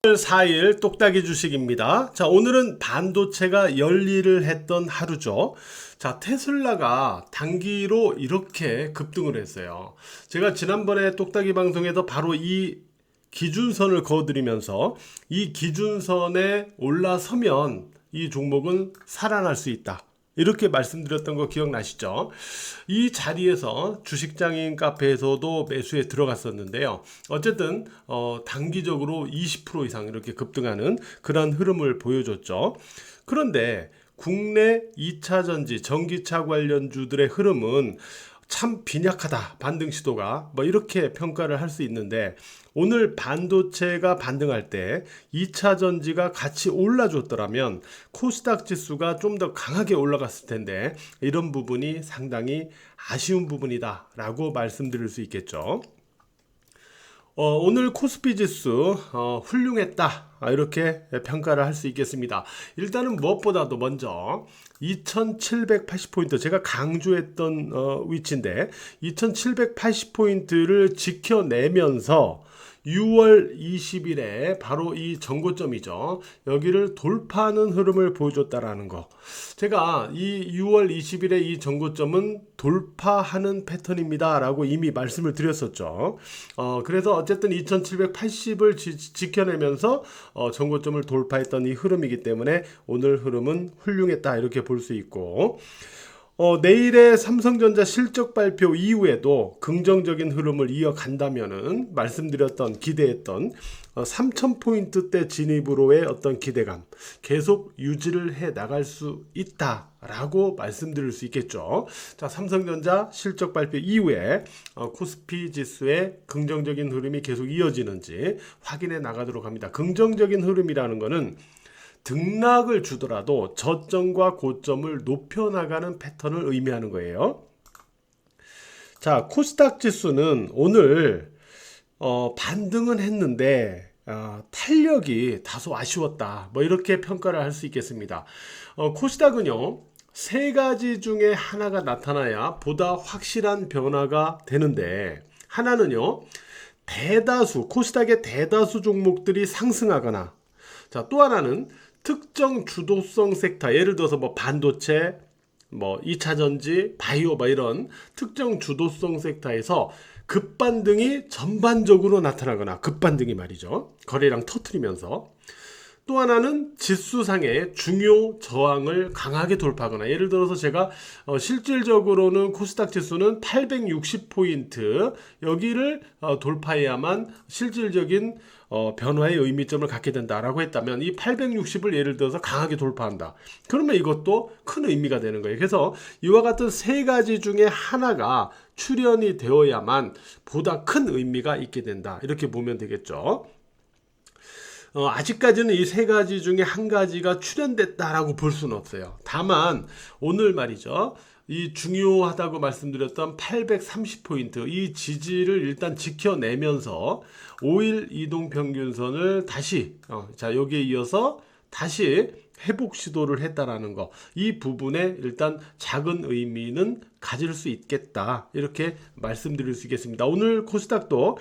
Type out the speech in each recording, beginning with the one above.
4일 똑딱이 주식입니다. 자, 오늘은 반도체가 열일을 했던 하루죠. 자, 테슬라가 단기로 이렇게 급등을 했어요. 제가 지난번에 똑딱이 방송에서 바로 이 기준선을 그어드리면서 이 기준선에 올라서면 이 종목은 살아날 수 있다, 이렇게 말씀드렸던 거 기억나시죠? 이 자리에서 주식장인 카페에서도 매수에 들어갔었는데요. 어쨌든 단기적으로 20% 이상 이렇게 급등하는 그런 흐름을 보여줬죠. 그런데 국내 2차 전지, 전기차 관련주들의 흐름은 참 빈약하다, 반등 시도가 이렇게 평가를 할 수 있는데, 오늘 반도체가 반등할 때 2차 전지가 같이 올라줬더라면 코스닥 지수가 좀 더 강하게 올라갔을 텐데, 이런 부분이 상당히 아쉬운 부분이다 라고 말씀드릴 수 있겠죠. 오늘 코스피 지수 훌륭했다, 이렇게 평가를 할 수 있겠습니다. 일단은 무엇보다도 먼저 2780포인트, 제가 강조했던 위치인데 2780포인트를 지켜내면서 6월 20일에 바로 이 전고점이죠, 여기를 돌파하는 흐름을 보여줬다라는 거. 제가 이 6월 20일에 이 전고점은 돌파하는 패턴입니다 라고 이미 말씀을 드렸었죠. 그래서 어쨌든 2780을 지켜내면서 전고점을 돌파했던 이 흐름이기 때문에 오늘 흐름은 훌륭했다, 이렇게 볼 수 있고, 내일의 삼성전자 실적 발표 이후에도 긍정적인 흐름을 이어간다면은 말씀드렸던, 기대했던 3000포인트대 진입으로의 어떤 기대감 계속 유지를 해 나갈 수 있다라고 말씀드릴 수 있겠죠. 자, 삼성전자 실적 발표 이후에 코스피 지수의 긍정적인 흐름이 계속 이어지는지 확인해 나가도록 합니다. 긍정적인 흐름이라는 것은 등락을 주더라도 저점과 고점을 높여나가는 패턴을 의미하는 거예요. 자, 코스닥 지수는 오늘 반등은 했는데 탄력이 다소 아쉬웠다, 이렇게 평가를 할 수 있겠습니다. 코스닥은요, 세 가지 중에 하나가 나타나야 보다 확실한 변화가 되는데, 하나는요, 코스닥의 대다수 종목들이 상승하거나, 자, 또 하나는 특정 주도성 섹터, 예를 들어서 반도체, 2차 전지, 바이오, 이런 특정 주도성 섹터에서 급반등이 전반적으로 나타나거나, 급반등이 말이죠, 거래량 터트리면서. 또 하나는 지수상의 중요 저항을 강하게 돌파하거나, 예를 들어서 제가 실질적으로는 코스닥 지수는 860포인트 여기를 돌파해야만 실질적인 변화의 의미점을 갖게 된다라고 했다면, 이 860을 예를 들어서 강하게 돌파한다, 그러면 이것도 큰 의미가 되는 거예요. 그래서 이와 같은 세 가지 중에 하나가 출현이 되어야만 보다 큰 의미가 있게 된다, 이렇게 보면 되겠죠. 아직까지는 이 세 가지 중에 한 가지가 출현됐다라고 볼 수는 없어요. 다만 오늘 말이죠, 이 중요하다고 말씀드렸던 830포인트 이 지지를 일단 지켜내면서 5일 이동평균선을 다시 자, 여기에 이어서 다시 회복 시도를 했다라는 거, 이 부분에 일단 작은 의미는 가질 수 있겠다, 이렇게 말씀드릴 수 있겠습니다. 오늘 코스닥도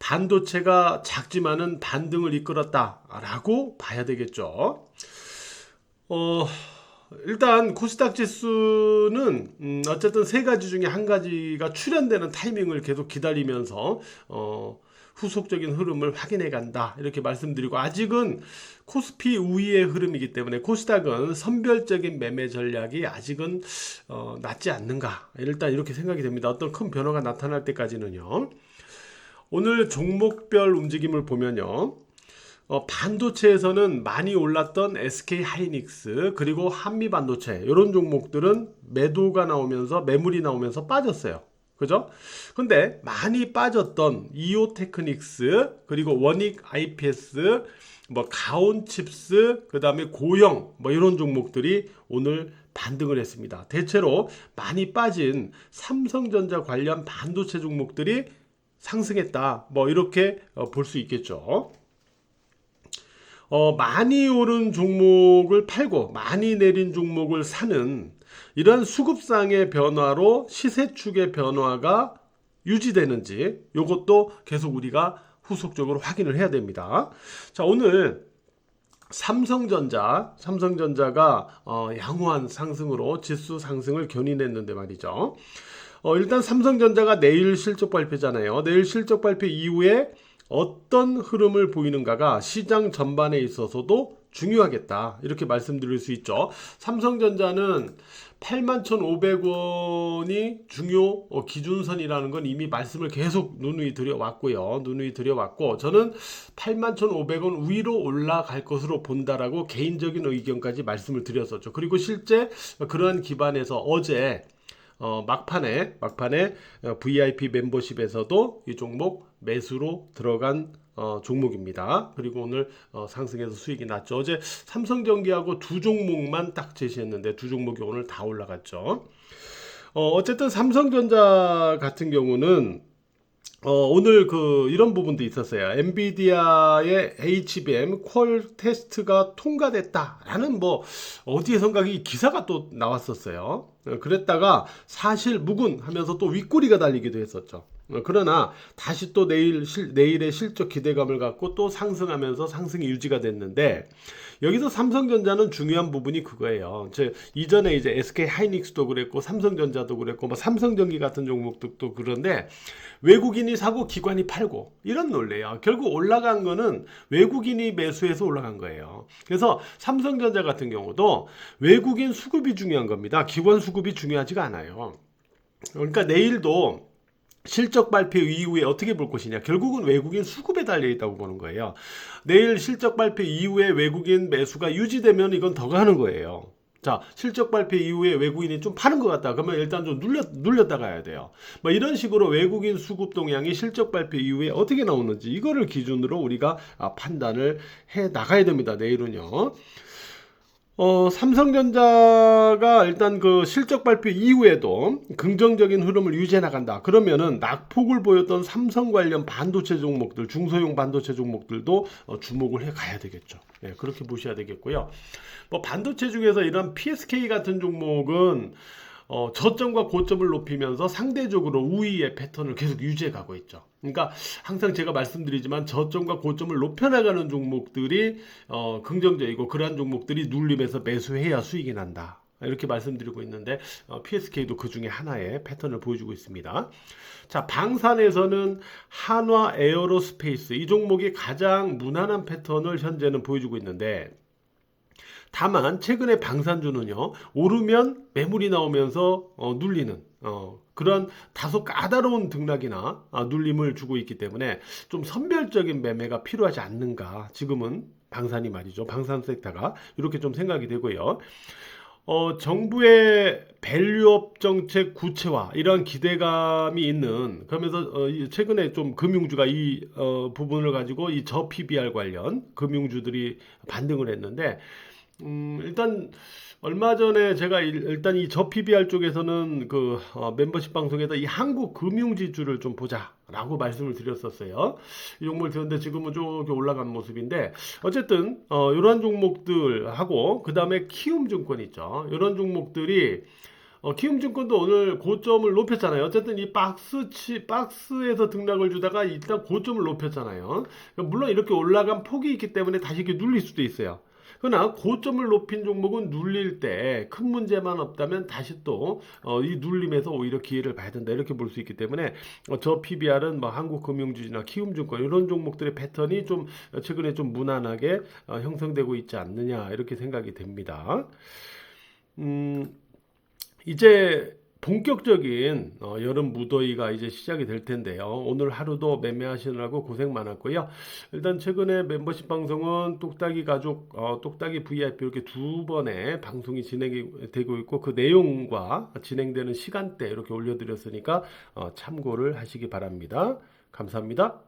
반도체가 작지만은 반등을 이끌었다라고 봐야 되겠죠. 일단 코스닥 지수는 어쨌든 세 가지 중에 한 가지가 출현되는 타이밍을 계속 기다리면서 후속적인 흐름을 확인해 간다, 이렇게 말씀드리고, 아직은 코스피 우위의 흐름이기 때문에 코스닥은 선별적인 매매 전략이 아직은 낫지 않는가, 일단 이렇게 생각이 됩니다. 어떤 큰 변화가 나타날 때까지는요. 오늘 종목별 움직임을 보면요, 반도체에서는 많이 올랐던 SK 하이닉스 그리고 한미 반도체, 이런 종목들은 매도가 나오면서, 매물이 나오면서 빠졌어요. 그죠? 근데 많이 빠졌던 이오테크닉스 그리고 원익 IPS, 가온칩스, 그 다음에 고영, 이런 종목들이 오늘 반등을 했습니다. 대체로 많이 빠진 삼성전자 관련 반도체 종목들이 상승했다, 이렇게 볼 수 있겠죠. 많이 오른 종목을 팔고 많이 내린 종목을 사는 이러한 수급상의 변화로 시세축의 변화가 유지되는지, 이것도 계속 우리가 후속적으로 확인을 해야 됩니다. 자, 오늘 삼성전자가 양호한 상승으로 지수 상승을 견인했는데 말이죠. 일단 삼성전자가 내일 실적 발표잖아요. 내일 실적 발표 이후에 어떤 흐름을 보이는가가 시장 전반에 있어서도 중요하겠다, 이렇게 말씀드릴 수 있죠. 삼성전자는 81,500원이 중요 기준선이라는 건 이미 말씀을 계속 누누이 드려왔고요. 저는 81,500원 위로 올라갈 것으로 본다라고 개인적인 의견까지 말씀을 드렸었죠. 그리고 실제 그러한 기반에서 어제 막판에 VIP 멤버십에서도 이 종목 매수로 들어간 종목입니다. 그리고 오늘 상승해서 수익이 났죠. 어제 삼성전기하고 두 종목만 딱 제시했는데 두 종목이 오늘 다 올라갔죠. 어쨌든 삼성전자 같은 경우는 오늘 이런 부분도 있었어요. 엔비디아의 HBM 퀄 테스트가 통과됐다라는 어디에선가 이 기사가 또 나왔었어요. 그랬다가 사실 무근 하면서 또 윗꼬리가 달리기도 했었죠. 그러나 다시 또 내일의 실적 기대감을 갖고 또 상승하면서 상승이 유지가 됐는데, 여기서 삼성전자는 중요한 부분이 그거예요. 이전에 이제 SK 하이닉스도 그랬고 삼성전자도 그랬고 삼성전기 같은 종목도 그런데 외국인이 사고 기관이 팔고 이런 논리예요. 결국 올라간 거는 외국인이 매수해서 올라간 거예요. 그래서 삼성전자 같은 경우도 외국인 수급이 중요한 겁니다. 기관 수급이 중요하지가 않아요. 그러니까 내일도 실적 발표 이후에 어떻게 볼 것이냐, 결국은 외국인 수급에 달려 있다고 보는 거예요. 내일 실적 발표 이후에 외국인 매수가 유지되면 이건 더 가는 거예요. 자, 실적 발표 이후에 외국인이 좀 파는 것 같다 그러면 일단 좀 눌렸다 가야 돼요. 이런 식으로 외국인 수급 동향이 실적 발표 이후에 어떻게 나오는지 이거를 기준으로 우리가 판단을 해 나가야 됩니다. 내일은요. 삼성전자가 일단 실적 발표 이후에도 긍정적인 흐름을 유지해 나간다. 그러면은 낙폭을 보였던 삼성 관련 반도체 종목들, 중소형 반도체 종목들도 주목을 해 가야 되겠죠. 예, 그렇게 보셔야 되겠고요. 반도체 중에서 이런 PSK 같은 종목은 저점과 고점을 높이면서 상대적으로 우위의 패턴을 계속 유지해 가고 있죠. 그러니까 항상 제가 말씀드리지만 저점과 고점을 높여나가는 종목들이 긍정적이고, 그러한 종목들이 눌림에서 매수해야 수익이 난다, 이렇게 말씀드리고 있는데 PSK도 그 중에 하나의 패턴을 보여주고 있습니다. 자, 방산에서는 한화 에어로스페이스, 이 종목이 가장 무난한 패턴을 현재는 보여주고 있는데, 다만 최근에 방산주는요, 오르면 매물이 나오면서 눌리는 그런 다소 까다로운 등락이나 눌림을 주고 있기 때문에 좀 선별적인 매매가 필요하지 않는가, 지금은 방산이 말이죠, 방산 섹터가 이렇게 좀 생각이 되고요. 정부의 밸류업 정책 구체화, 이런 기대감이 있는, 그러면서 최근에 좀 금융주가 이 부분을 가지고 이 저 PBR 관련 금융주들이 반등을 했는데, 일단 얼마 전에 제가 일단 이 저 PBR 쪽에서는 멤버십 방송에다 이 한국 금융지주를 좀 보자라고 말씀을 드렸었어요. 이 종목을 드렸는데 지금은 좀 올라간 모습인데, 어쨌든 이런 종목들하고 그 다음에 키움증권 있죠. 이런 종목들이 키움증권도 오늘 고점을 높였잖아요. 어쨌든 이 박스에서 등락을 주다가 일단 고점을 높였잖아요. 물론 이렇게 올라간 폭이 있기 때문에 다시 이렇게 눌릴 수도 있어요. 그러나 고점을 높인 종목은 눌릴 때 큰 문제만 없다면 다시 또 이 눌림에서 오히려 기회를 봐야 된다, 이렇게 볼 수 있기 때문에 저 PBR은 한국금융주나 키움증권 이런 종목들의 패턴이 좀 최근에 좀 무난하게 형성되고 있지 않느냐, 이렇게 생각이 됩니다. 이제 본격적인 여름 무더위가 이제 시작이 될 텐데요. 오늘 하루도 매매하시느라고 고생 많았고요. 일단 최근에 멤버십 방송은 똑딱이 가족, 똑딱이 VIP 이렇게 두 번의 방송이 진행이 되고 있고, 그 내용과 진행되는 시간대 이렇게 올려드렸으니까 참고를 하시기 바랍니다. 감사합니다.